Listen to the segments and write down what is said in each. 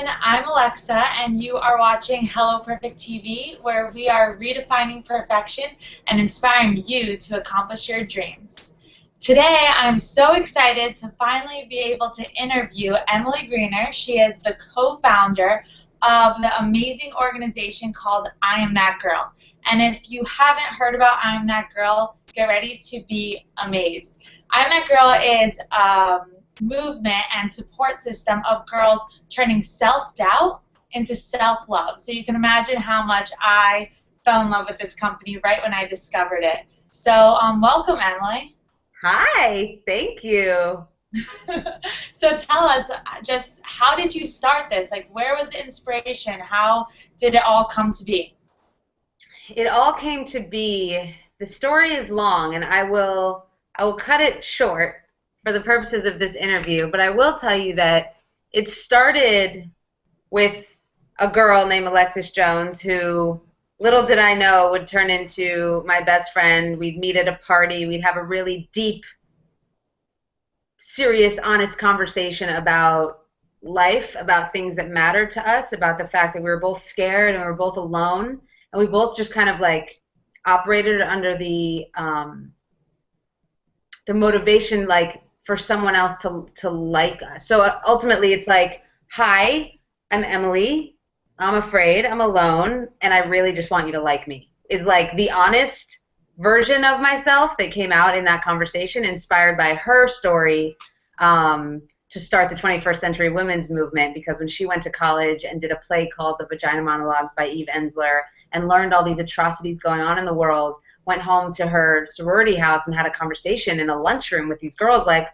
I'm Alexa, and you are watching Hello Perfect TV, where we are redefining perfection and inspiring you to accomplish your dreams. Today, I'm so excited to finally be able to interview Emily Greener. She is the co-founder of the amazing organization called I Am That Girl. And if you haven't heard about I Am That Girl, get ready to be amazed. I Am That Girl is movement and support system of girls turning self-doubt into self-love. So you can imagine how much I fell in love with this company right when I discovered it. So welcome, Emily. Hi, thank you. So tell us, just how did you start this? Like, where was the inspiration? How did it all come to be? It all came to be, the story is long and I will cut it short for the purposes of this interview, but I will tell you that it started with a girl named Alexis Jones who, little did I know, would turn into my best friend. We'd meet at a party. We'd have a really deep, serious, honest conversation about life, about things that mattered to us, about the fact that we were both scared and we were both alone. And we both just kind of like operated under the motivation, like, for someone else to like us. So ultimately it's like, hi, I'm Emily. I'm afraid, I'm alone, and I really just want you to like me. Is like the honest version of myself that came out in that conversation, inspired by her story, to start the 21st Century Women's Movement, because when she went to college and did a play called The Vagina Monologues by Eve Ensler and learned all these atrocities going on in the world, went home to her sorority house and had a conversation in a lunchroom with these girls like,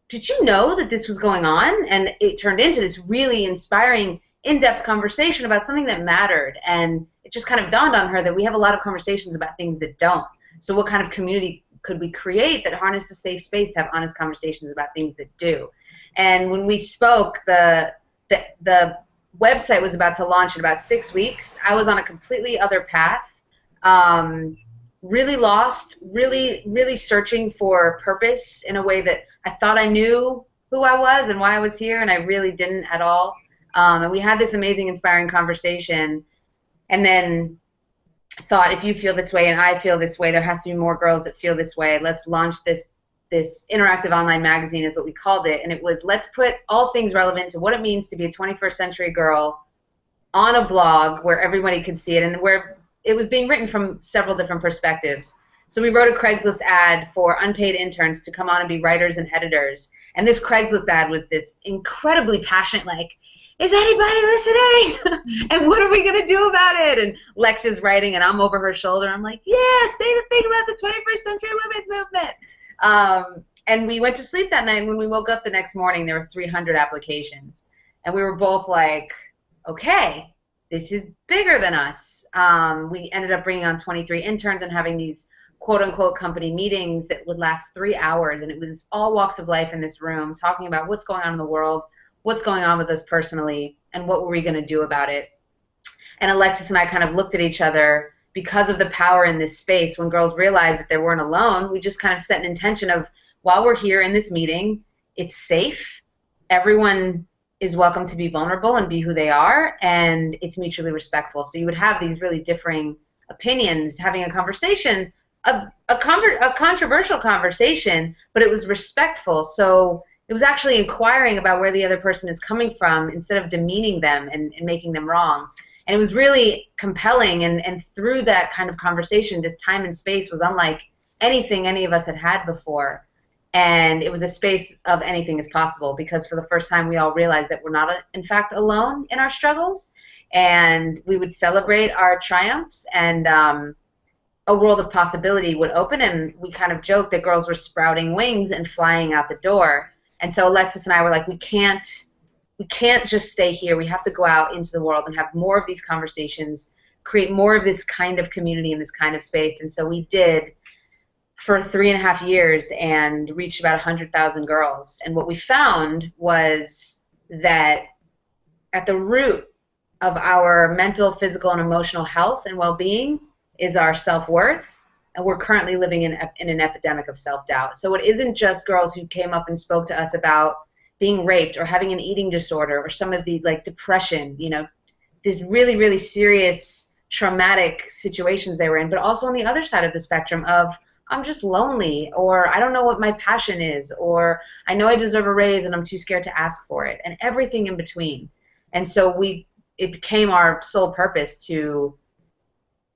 did you know that this was going on? And it turned into this really inspiring, in-depth conversation about something that mattered. And it just kind of dawned on her that we have a lot of conversations about things that don't. So what kind of community could we create that harnessed a safe space to have honest conversations about things that do? And when we spoke, the website was about to launch in about 6 weeks. I was on a completely other path, really lost, really searching for purpose in a way that I thought I knew who I was and why I was here, and I really didn't at all. And we had this amazing, inspiring conversation, and then thought, if you feel this way and I feel this way, there has to be more girls that feel this way. Let's launch this interactive online magazine, is what we called it. And it was, let's put all things relevant to what it means to be a 21st century girl on a blog where everybody could see it, and where it was being written from several different perspectives. So we wrote a Craigslist ad for unpaid interns to come on and be writers and editors. And this Craigslist ad was this incredibly passionate, like, is anybody listening? And what are we going to do about it? And Lex is writing, and I'm over her shoulder. I'm like, yeah, say the thing about the 21st Century Women's Movement. And we went to sleep that night, and when we woke up the next morning, there were 300 applications. And we were both like, okay, this is bigger than us. We ended up bringing on 23 interns and having these quote-unquote company meetings that would last 3 hours. And it was all walks of life in this room, talking about what's going on in the world, what's going on with us personally, and what were we going to do about it. And Alexis and I kind of looked at each other because of the power in this space. When girls realized that they weren't alone, we just kind of set an intention of, while we're here in this meeting, it's safe. Everyone is welcome to be vulnerable and be who they are, and it's mutually respectful. So you would have these really differing opinions, having a conversation, a controversial conversation, but it was respectful. So it was actually inquiring about where the other person is coming from instead of demeaning them and making them wrong. And it was really compelling, and through that kind of conversation, this time and space was unlike anything any of us had had before. And it was a space of anything is possible, because for the first time we all realized that we're not, in fact, alone in our struggles. And we would celebrate our triumphs, and a world of possibility would open. And we kind of joked that girls were sprouting wings and flying out the door. And so Alexis and I were like, we can't just stay here. We have to go out into the world and have more of these conversations, create more of this kind of community in this kind of space. And so we did for 3.5 years and reached about 100,000 girls. And what we found was that at the root of our mental, physical, and emotional health and well-being is our self-worth. And we're currently living in an epidemic of self-doubt. So it isn't just girls who came up and spoke to us about being raped or having an eating disorder or some of these like depression, you know, these really, really serious traumatic situations they were in, but also on the other side of the spectrum of I'm just lonely, or I don't know what my passion is, or I know I deserve a raise and I'm too scared to ask for it, and everything in between. And so it became our sole purpose to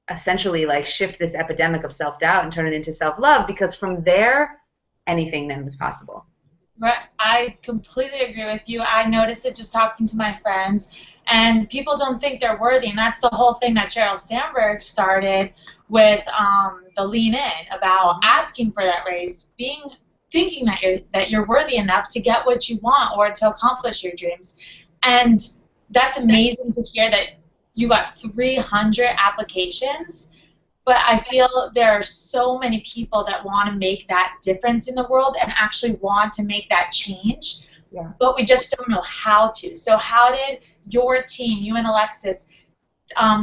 essentially like shift this epidemic of self-doubt and turn it into self-love, because from there, anything then was possible. Right. I completely agree with you. I noticed it just talking to my friends, and people don't think they're worthy, and that's the whole thing that Sheryl Sandberg started with the Lean In, about asking for that raise, thinking that you're worthy enough to get what you want or to accomplish your dreams, and that's amazing to hear that you got 300 applications. But I feel there are so many people that want to make that difference in the world and actually want to make that change, Yeah. but we just don't know how to. So how did your team, you and Alexis,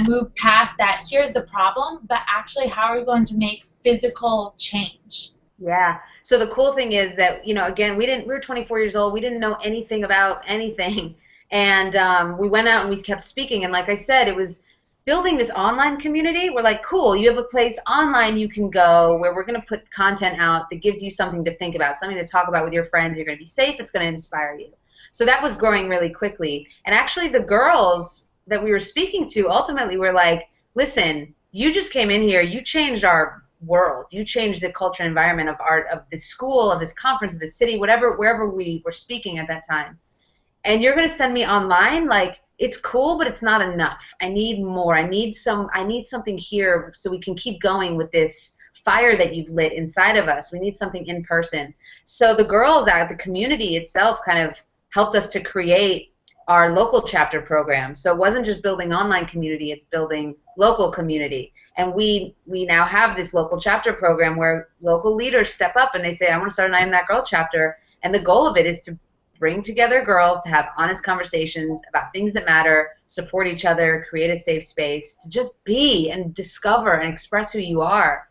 move past that? Here's the problem, but actually how are we going to make physical change? Yeah. So the cool thing is that, you know, again, we were 24 years old. We didn't know anything about anything. And we went out and we kept speaking. And like I said, it was building this online community. We're like, cool, you have a place online you can go where we're going to put content out that gives you something to think about, something to talk about with your friends. You're going to be safe. It's going to inspire you. So that was growing really quickly. And actually the girls that we were speaking to ultimately were like, listen, you just came in here. You changed our world. You changed the culture and environment of art, of this school, of this conference, of the city, whatever, wherever we were speaking at that time. And you're going to send me online? Like, it's cool, but it's not enough. I need more. I need something here so we can keep going with this fire that you've lit inside of us. We need something in person. So the girls out, the community itself kind of helped us to create our local chapter program. So it wasn't just building online community, it's building local community. And we now have this local chapter program where local leaders step up and they say, I want to start an I Am That Girl chapter. And the goal of it is to bring together girls to have honest conversations about things that matter, support each other, create a safe space, to just be and discover and express who you are.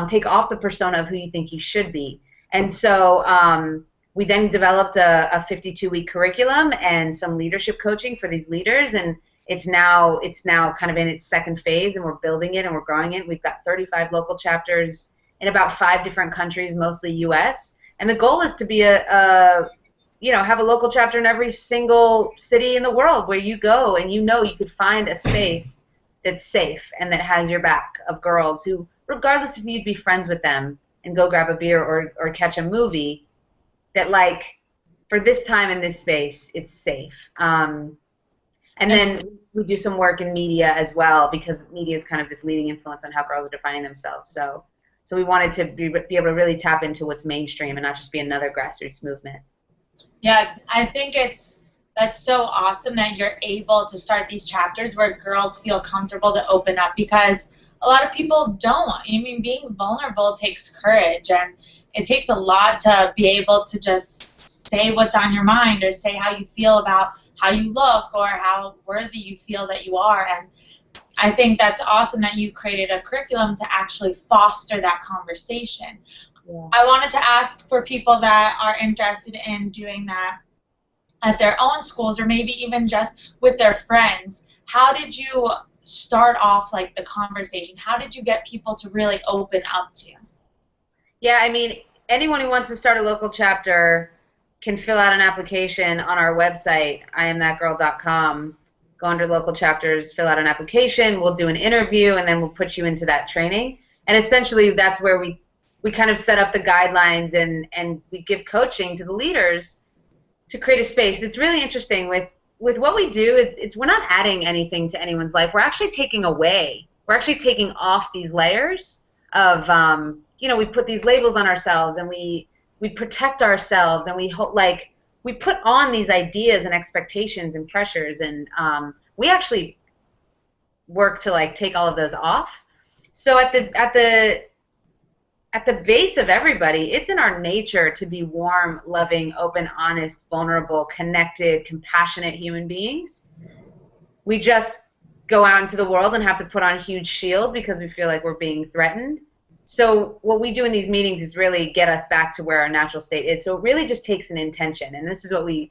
Take off the persona of who you think you should be. And so we then developed a 52-week curriculum and some leadership coaching for these leaders, and it's now kind of in its second phase, and we're building it and we're growing it. We've got 35 local chapters in about 5 different countries, mostly U.S. And the goal is to be have a local chapter in every single city in the world where you go and you could find a space that's safe and that has your back, of girls who, regardless if you'd be friends with them and go grab a beer or catch a movie, that like for this time in this space, it's safe. And then we do some work in media as well, because media is kind of this leading influence on how girls are defining themselves. So we wanted to be able to really tap into what's mainstream and not just be another grassroots movement. Yeah, I think that's so awesome that you're able to start these chapters where girls feel comfortable to open up, because a lot of people don't. I mean, being vulnerable takes courage, and it takes a lot to be able to just say what's on your mind or say how you feel about how you look or how worthy you feel that you are. And I think that's awesome that you created a curriculum to actually foster that conversation. Yeah. I wanted to ask for people that are interested in doing that at their own schools or maybe even just with their friends. How did you start off like the conversation? How did you get people to really open up to you? Yeah, I mean, anyone who wants to start a local chapter can fill out an application on our website, iamthatgirl.com. Go under local chapters, fill out an application, we'll do an interview, and then we'll put you into that training. And essentially that's where we kind of set up the guidelines and we give coaching to the leaders to create a space. It's really interesting with what we do. It's we're not adding anything to anyone's life. We're actually taking away. We're actually taking off these layers of we put these labels on ourselves and we protect ourselves and we put on these ideas and expectations and pressures, and we actually work to like take all of those off. So at the base of everybody, it's in our nature to be warm, loving, open, honest, vulnerable, connected, compassionate human beings. We just go out into the world and have to put on a huge shield because we feel like we're being threatened. So what we do in these meetings is really get us back to where our natural state is. So it really just takes an intention, and this is what we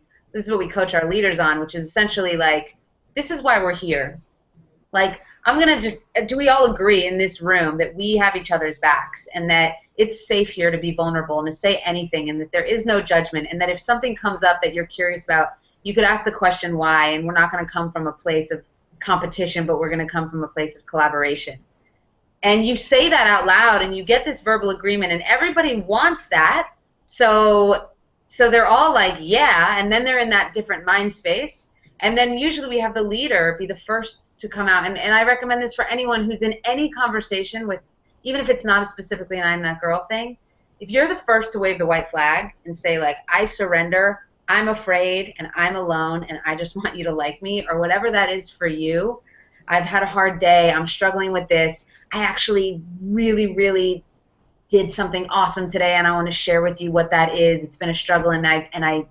coach our leaders on, which is essentially like, this is why we're here. Like, I'm gonna just, do we all agree in this room that we have each other's backs and that it's safe here to be vulnerable and to say anything, and that there is no judgment, and that if something comes up that you're curious about, you could ask the question why, and we're not gonna come from a place of competition, but we're gonna come from a place of collaboration. And you say that out loud and you get this verbal agreement, and everybody wants that. So they're all like, yeah, and then they're in that different mind space. And then usually we have the leader be the first to come out. And I recommend this for anyone who's in any conversation with, even if it's not specifically an I'm that girl thing, if you're the first to wave the white flag and say like, I surrender, I'm afraid, and I'm alone, and I just want you to like me, or whatever that is for you. I've had a hard day, I'm struggling with this. I actually really, really did something awesome today, and I want to share with you what that is. It's been a struggle, and I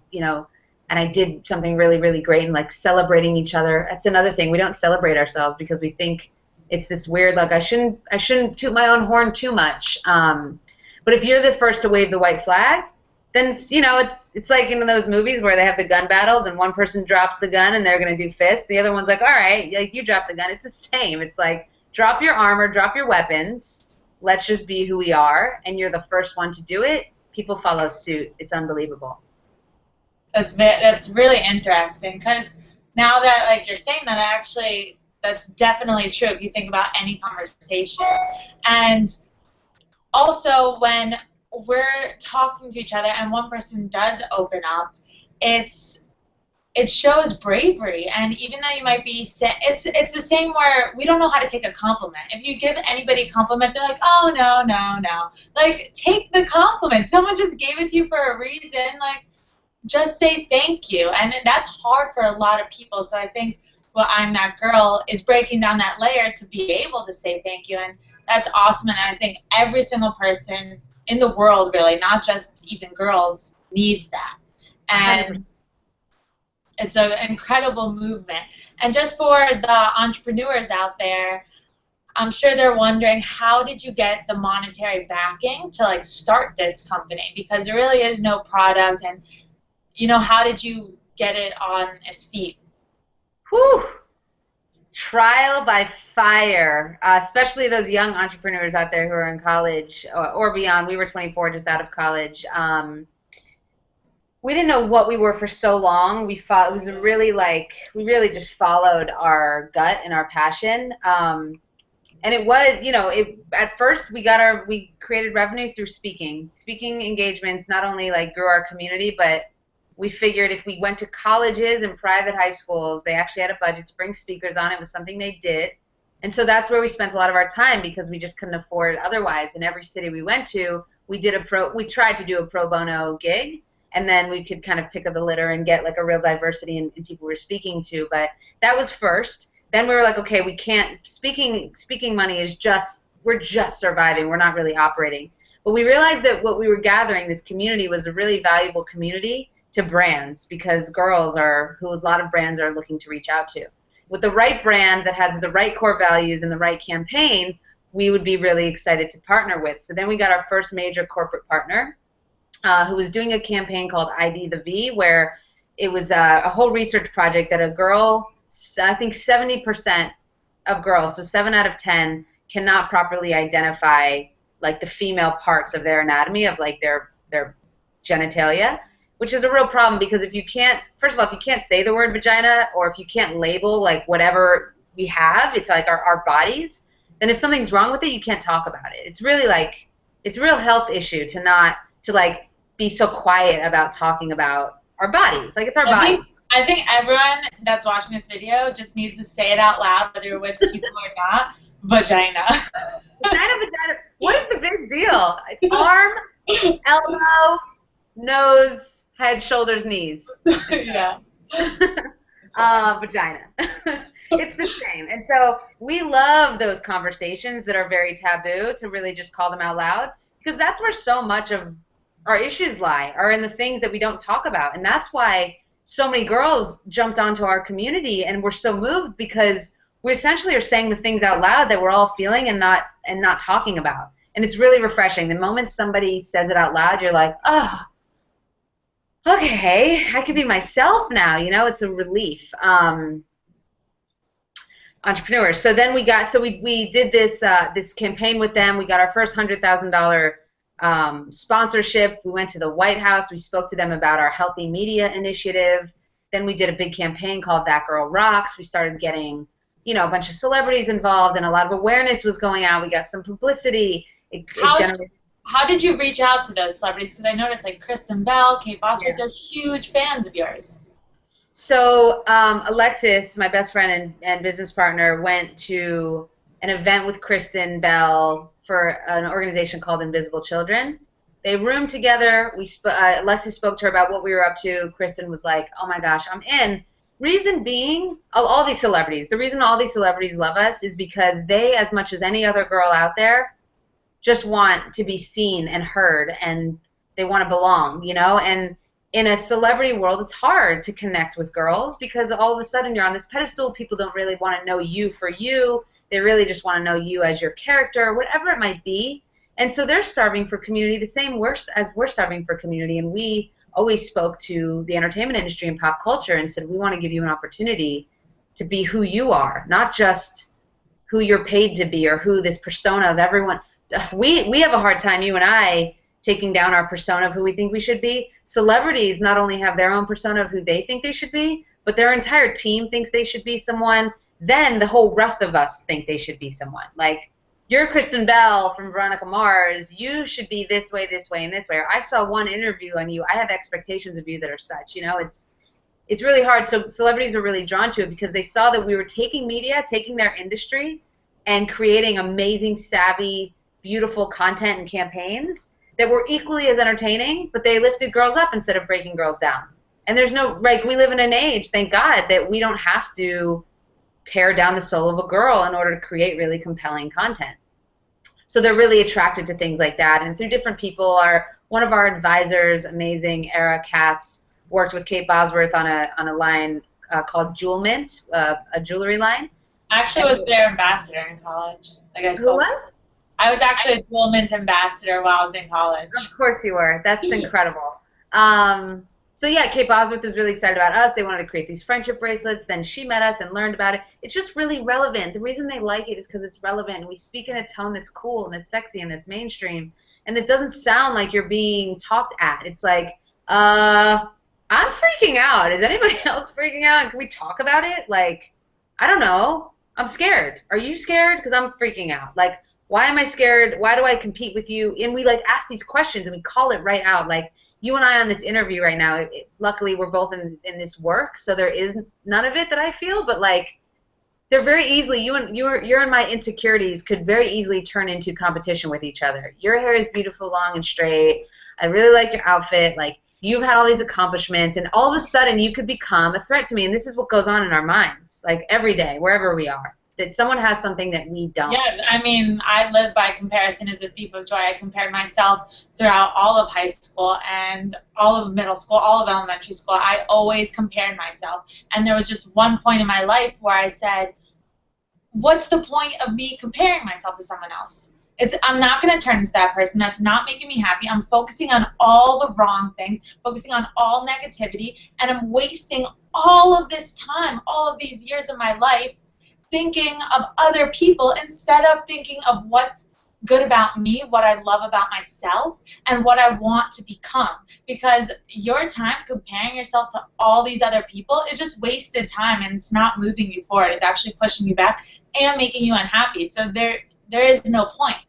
did something really, really great, and like celebrating each other. That's another thing. We don't celebrate ourselves because we think it's this weird, like I shouldn't toot my own horn too much. But if you're the first to wave the white flag, then it's like in those movies where they have the gun battles and one person drops the gun and they're gonna do fists. The other one's like, all right, like you drop the gun. It's the same. It's like, drop your armor, drop your weapons. Let's just be who we are, and you're the first one to do it. People follow suit. It's unbelievable. That's really interesting, because now that like you're saying that, that's definitely true if you think about any conversation. And also when we're talking to each other and one person does open up, it shows bravery. And even though you might be it's the same where we don't know how to take a compliment. If you give anybody a compliment, they're like, oh, no, no, no. Like, take the compliment. Someone just gave it to you for a reason. Like, just say thank you. And that's hard for a lot of people. So I think what I'm That Girl is breaking down that layer to be able to say thank you. And that's awesome. And I think every single person in the world, really, not just even girls, needs that. And 100%. it's an incredible movement. And just for the entrepreneurs out there, I'm sure they're wondering, how did you get the monetary backing to like start this company? Because there really is no product, and how did you get it on its feet? Whew. Trial by fire, especially those young entrepreneurs out there who are in college or beyond. We were 24, just out of college. We didn't know what we were for so long. We really just followed our gut and our passion. And it was, at first we created revenue through speaking engagements, not only like grew our community, but we figured if we went to colleges and private high schools, they actually had a budget to bring speakers on. It was something they did. And so that's where we spent a lot of our time, because we just couldn't afford it otherwise. In every city we went to, we tried to do a pro bono gig, and then we could kind of pick up the litter and get like a real diversity in people we're speaking to. But that was first. Then we were like, okay, we can't, speaking money is we're just surviving. We're not really operating. But we realized that what we were gathering, this community, was a really valuable community to brands, because girls are who a lot of brands are looking to reach out to. With the right brand that has the right core values and the right campaign, we would be really excited to partner with. So then we got our first major corporate partner who was doing a campaign called ID the V, where it was a whole research project that a girl, I think 70% of girls, so 7 out of 10, cannot properly identify like the female parts of their anatomy, of like their genitalia, which is a real problem, because if you can't, first of all, if you can't say the word vagina, or if you can't label like whatever we have, it's like our bodies, then if something's wrong with it, you can't talk about it. It's really like, it's a real health issue to like be so quiet about talking about our bodies. Like, it's our bodies. I think everyone that's watching this video just needs to say it out loud, whether you're with people or not. Vagina. Vagina. What is the big deal? Arm, elbow, nose, head, shoulders, knees. Yeah. Vagina. It's the same. And so we love those conversations that are very taboo, to really just call them out loud, because that's where so much of our issues lie, are in the things that we don't talk about. And that's why so many girls jumped onto our community and were so moved, because we essentially are saying the things out loud that we're all feeling and not talking about. And it's really refreshing. The moment somebody says it out loud, you're like, oh, okay, I could be myself now. You know, it's a relief. Entrepreneurs. So then we did this this campaign with them. We got our first $100,000 sponsorship. We went to the White House. We spoke to them about our healthy media initiative. Then we did a big campaign called That Girl Rocks. We started getting, you know, a bunch of celebrities involved, and a lot of awareness was going out. We got some publicity. How did you reach out to those celebrities? Because I noticed like Kristen Bell, Kate Bosworth, they're huge fans of yours. So Alexis, my best friend and business partner, went to an event with Kristen Bell for an organization called Invisible Children. They roomed together. Alexis spoke to her about what we were up to. Kristen was like, oh my gosh, I'm in. Reason being, all these celebrities, the reason all these celebrities love us is because they, as much as any other girl out there, just want to be seen and heard, and they want to belong, you know? And in a celebrity world, it's hard to connect with girls because all of a sudden you're on this pedestal. People don't really want to know you for you. They really just want to know you as your character, whatever it might be. And so they're starving for community the same as we're starving for community. And we always spoke to the entertainment industry and pop culture and said, we want to give you an opportunity to be who you are, not just who you're paid to be or who this persona of everyone. We have a hard time, you and I, taking down our persona of who we think we should be. Celebrities not only have their own persona of who they think they should be, but their entire team thinks they should be someone. Then the whole rest of us think they should be someone. Like, you're Kristen Bell from Veronica Mars. You should be this way, and this way. Or I saw one interview on you. I have expectations of you that are such. You know, it's really hard. So celebrities are really drawn to it because they saw that we were taking media, taking their industry, and creating amazing, savvy, beautiful content and campaigns that were equally as entertaining, but they lifted girls up instead of breaking girls down. And there's no, like, we live in an age, thank God, that we don't have to tear down the soul of a girl in order to create really compelling content. So they're really attracted to things like that. And through different people, one of our advisors, amazing Era Katz, worked with Kate Bosworth on a line called Jewel Mint, a jewelry line. I actually was their ambassador in college. Like I was actually a Jewel Mint ambassador while I was in college. Of course you were. That's incredible. So yeah, Kate Bosworth was really excited about us. They wanted to create these friendship bracelets. Then she met us and learned about it. It's just really relevant. The reason they like it is because it's relevant. And we speak in a tone that's cool and that's sexy and that's mainstream. And it doesn't sound like you're being talked at. It's like, I'm freaking out. Is anybody else freaking out? Can we talk about it? Like, I don't know. I'm scared. Are you scared? Because I'm freaking out. Like, why am I scared? Why do I compete with you? And we like ask these questions and we call it right out. Like, you and I on this interview right now, luckily we're both in this work, so there is none of it that I feel, but like, they're very easily, your and my insecurities could very easily turn into competition with each other. Your hair is beautiful, long and straight. I really like your outfit. Like, you've had all these accomplishments, and all of a sudden you could become a threat to me. And this is what goes on in our minds, like every day, wherever we are, that someone has something that we don't. Yeah, I mean, I live by comparison as a thief of joy. I compared myself throughout all of high school and all of middle school, all of elementary school. I always compared myself. And there was just one point in my life where I said, what's the point of me comparing myself to someone else? I'm not going to turn into that person. That's not making me happy. I'm focusing on all the wrong things, focusing on all negativity, and I'm wasting all of this time, all of these years of my life thinking of other people instead of thinking of what's good about me, what I love about myself, and what I want to become. Because your time comparing yourself to all these other people is just wasted time, and it's not moving you forward. It's actually pushing you back and making you unhappy. So there is no point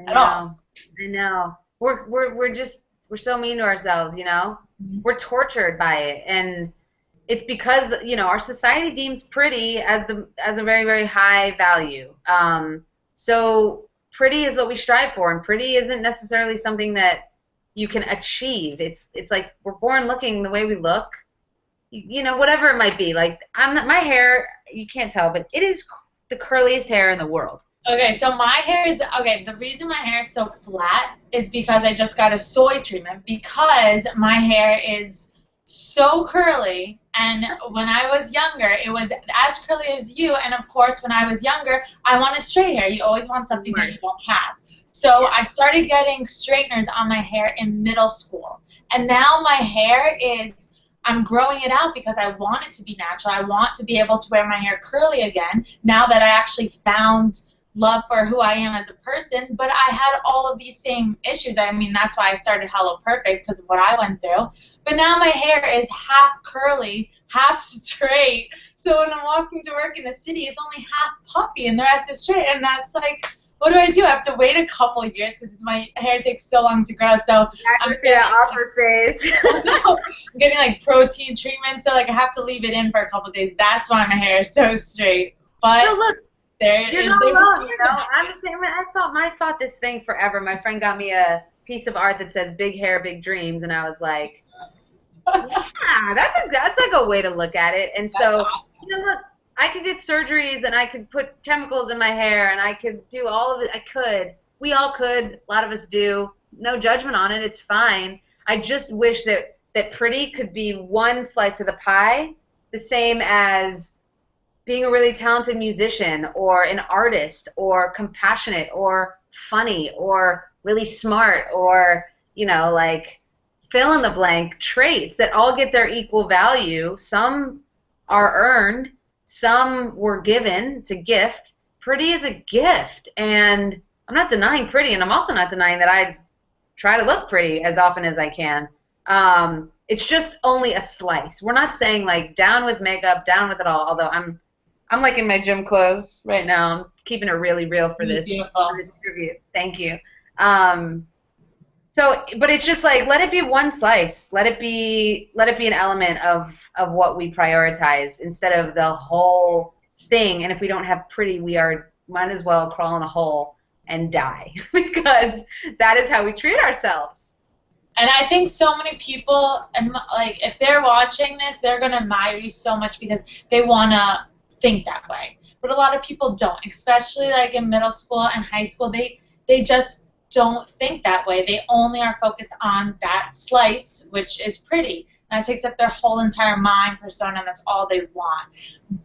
at all. I know. We're so mean to ourselves, you know? Mm-hmm. We're tortured by it, and it's because, you know, our society deems pretty as a very, very high value. So pretty is what we strive for, and pretty isn't necessarily something that you can achieve. It's like we're born looking the way we look, you know, whatever it might be. Like, my hair, you can't tell, but it is the curliest hair in the world. Okay, so my hair is, okay, the reason my hair is so flat is because I just got a soy treatment, because my hair is so curly And when I was younger, it was as curly as you. And of course, when I was younger, I wanted straight hair. You always want something that you don't have. So I started getting straighteners on my hair in middle school. And now my hair is, I'm growing it out because I want it to be natural. I want to be able to wear my hair curly again now that I actually found love for who I am as a person. But I had all of these same issues. I mean, that's why I started Hello Perfect, because of what I went through. But now my hair is half curly, half straight. So when I'm walking to work in the city, it's only half puffy and the rest is straight. And that's like, what do? I have to wait a couple of years because my hair takes so long to grow. So I'm getting, awkward phase. I'm getting like protein treatment, so like I have to leave it in for a couple of days. That's why my hair is so straight. But so look, you're not alone, you know. I'm the same. I thought this thing forever. My friend got me a piece of art that says "Big hair, big dreams," and I was like, "Yeah, that's like a way to look at it." And so, awesome. you know, look, I could get surgeries, and I could put chemicals in my hair, and I could do all of it. I could. We all could. A lot of us do. No judgment on it. It's fine. I just wish that pretty could be one slice of the pie, the same as being a really talented musician or an artist or compassionate or funny or really smart or, you know, like fill in the blank traits that all get their equal value. Some are earned, some were given. It's a gift. Pretty is a gift. And I'm not denying pretty, and I'm also not denying that I try to look pretty as often as I can. It's just only a slice. We're not saying like down with makeup, down with it all, although I'm like in my gym clothes right now. I'm keeping it really real for this interview. Thank you. So, but it's just like, let it be one slice. Let it be an element of what we prioritize instead of the whole thing. And if we don't have pretty, might as well crawl in a hole and die because that is how we treat ourselves. And I think so many people, and like if they're watching this, they're gonna admire you so much because they wanna think that way. But a lot of people don't, especially like in middle school and high school. They just don't think that way. They only are focused on that slice, which is pretty. And that takes up their whole entire mind persona, and that's all they want.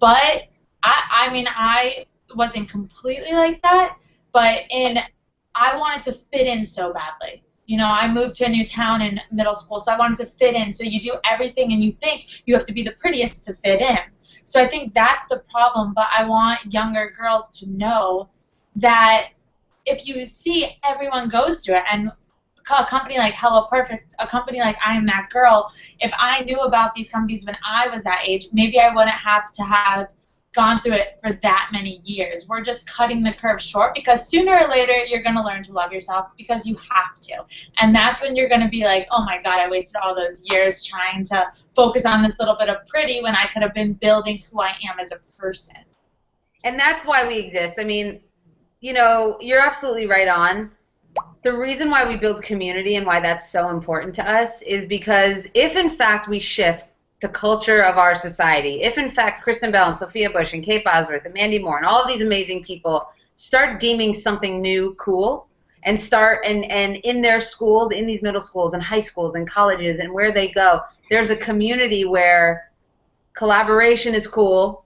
But I mean, I wasn't completely like that, but I wanted to fit in so badly. You know, I moved to a new town in middle school, so I wanted to fit in. So you do everything and you think you have to be the prettiest to fit in. So I think that's the problem, but I want younger girls to know that if you see everyone goes through it, and a company like Hello Perfect, a company like I Am That Girl, if I knew about these companies when I was that age, maybe I wouldn't have to have gone through it for that many years. We're just cutting the curve short because sooner or later you're going to learn to love yourself because you have to. And that's when you're going to be like, oh my God, I wasted all those years trying to focus on this little bit of pretty when I could have been building who I am as a person. And that's why we exist. I mean, you know, you're absolutely right on. The reason why we build community and why that's so important to us is because if in fact we shift the culture of our society, if in fact Kristen Bell and Sophia Bush and Kate Bosworth and Mandy Moore and all of these amazing people start deeming something new cool and start and in their schools, in these middle schools and high schools and colleges and where they go, there's a community where collaboration is cool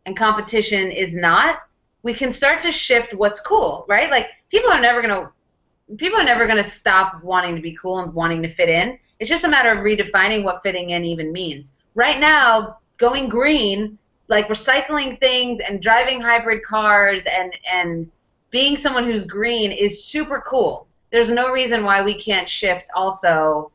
and competition is not, we can start to shift what's cool, right? Like people are never gonna stop wanting to be cool and wanting to fit in. It's just a matter of redefining what fitting in even means. Right now, going green, like recycling things and driving hybrid cars and being someone who's green is super cool. There's no reason why we can't shift also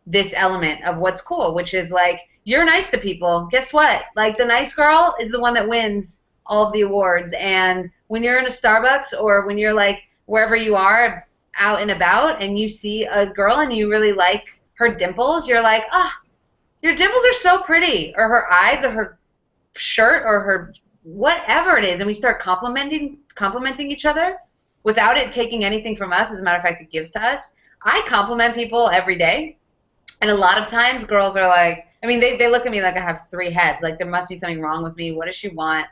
this element of what's cool, which is like, you're nice to people. Guess what? Like the nice girl is the one that wins all of the awards. And when you're in a Starbucks or when you're like wherever you are out and about and you see a girl and you really like her dimples, you're like, your dimples are so pretty, or her eyes, or her shirt, or her whatever it is, and we start complimenting each other without it taking anything from us. As a matter of fact, it gives to us. I compliment people every day, and a lot of times girls are like, I mean, they look at me like I have 3 heads, like there must be something wrong with me. What does she want?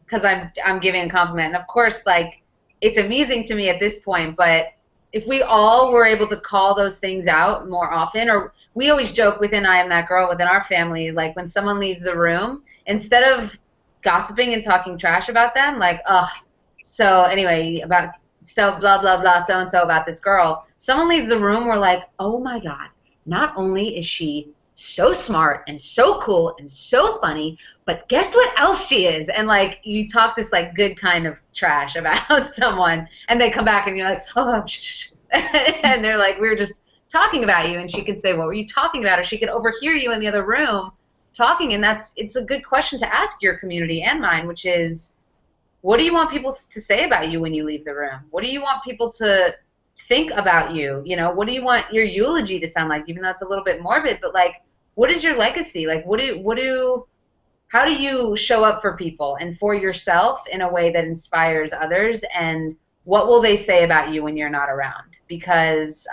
Because I'm giving a compliment, and of course, like it's amusing to me at this point, but if we all were able to call those things out more often, or we always joke within I Am That Girl, within our family, like when someone leaves the room, instead of gossiping and talking trash about them, like, oh, so anyway, about so blah, blah, blah, so and so about this girl, someone leaves the room, we're like, oh my God, not only is she so smart and so cool and so funny, but guess what else she is? And like you talk this like good kind of trash about someone, and they come back and you're like, oh, shh. And they're like, we were just talking about you, and she could say, what were you talking about? Or she could overhear you in the other room talking, and it's a good question to ask your community and mine, which is, what do you want people to say about you when you leave the room? What do you want people to think about you? You know, what do you want your eulogy to sound like? Even though it's a little bit morbid, but like, what is your legacy? Like, how do you show up for people and for yourself in a way that inspires others? And what will they say about you when you're not around? Because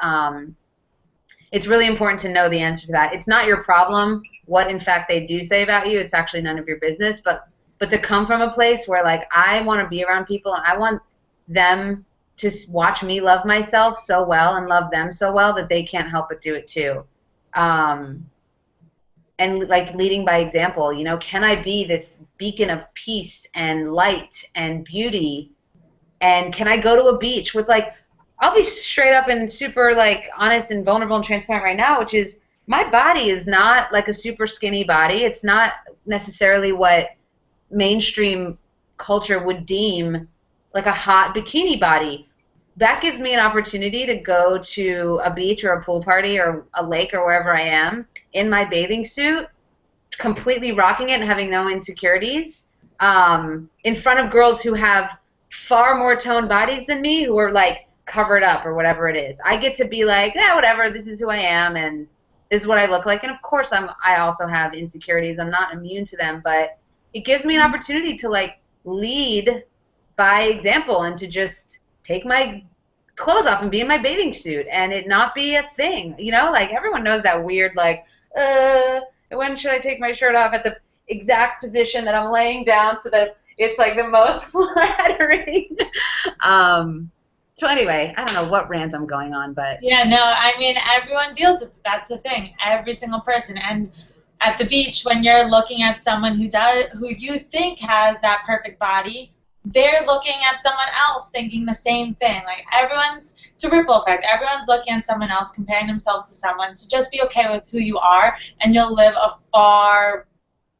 it's really important to know the answer to that. It's not your problem what, in fact, they do say about you. It's actually none of your business. But to come from a place where, like, I want to be around people and I want them to watch me love myself so well and love them so well that they can't help but do it too. And like leading by example, you know, can I be this beacon of peace and light and beauty? And can I go to a beach with, like, I'll be straight up and super like honest and vulnerable and transparent right now, which is my body is not like a super skinny body. It's not necessarily what mainstream culture would deem like a hot bikini body. That gives me an opportunity to go to a beach or a pool party or a lake or wherever I am in my bathing suit, completely rocking it and having no insecurities, in front of girls who have far more toned bodies than me, who are like covered up or whatever it is. I get to be like, yeah, whatever, this is who I am and this is what I look like. And of course I also have insecurities. I'm not immune to them, but it gives me an opportunity to like lead by example and to just take my clothes off and be in my bathing suit and it not be a thing. You know, like everyone knows that weird, like, when should I take my shirt off at the exact position that I'm laying down so that it's like the most flattering. So anyway, I don't know what rants I'm going on, but yeah, no, I mean, everyone deals with it. That's the thing. Every single person. And at the beach, when you're looking at someone who you think has that perfect body, they're looking at someone else thinking the same thing. Like it's a ripple effect. Everyone's looking at someone else, comparing themselves to someone. So just be okay with who you are, and you'll live a far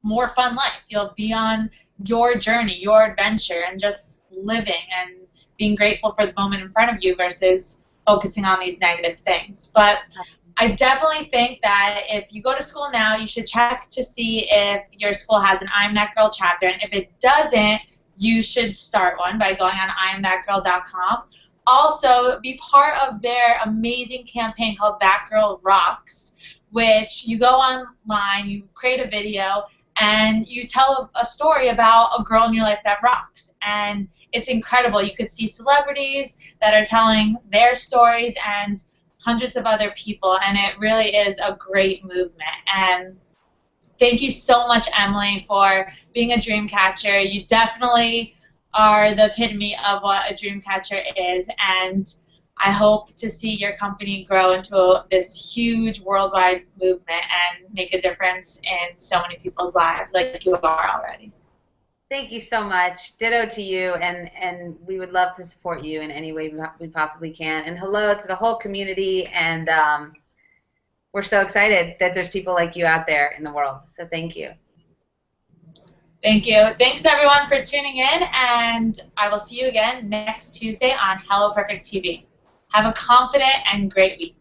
more fun life. You'll be on your journey, your adventure, and just living and being grateful for the moment in front of you versus focusing on these negative things. But I definitely think that if you go to school now, you should check to see if your school has an I'm That Girl chapter. And if it doesn't, you should start one by going on IamThatGirl.com. Also, be part of their amazing campaign called That Girl Rocks, which you go online, you create a video, and you tell a story about a girl in your life that rocks. And it's incredible. You could see celebrities that are telling their stories and hundreds of other people, and it really is a great movement. And thank you so much, Emily, for being a dream catcher. You definitely are the epitome of what a dream catcher is, and I hope to see your company grow into this huge worldwide movement and make a difference in so many people's lives like you are already. Thank you so much. Ditto to you, and we would love to support you in any way we possibly can. And hello to the whole community, and we're so excited that there's people like you out there in the world. So thank you. Thank you. Thanks, everyone, for tuning in, and I will see you again next Tuesday on Hello Perfect TV. Have a confident and great week.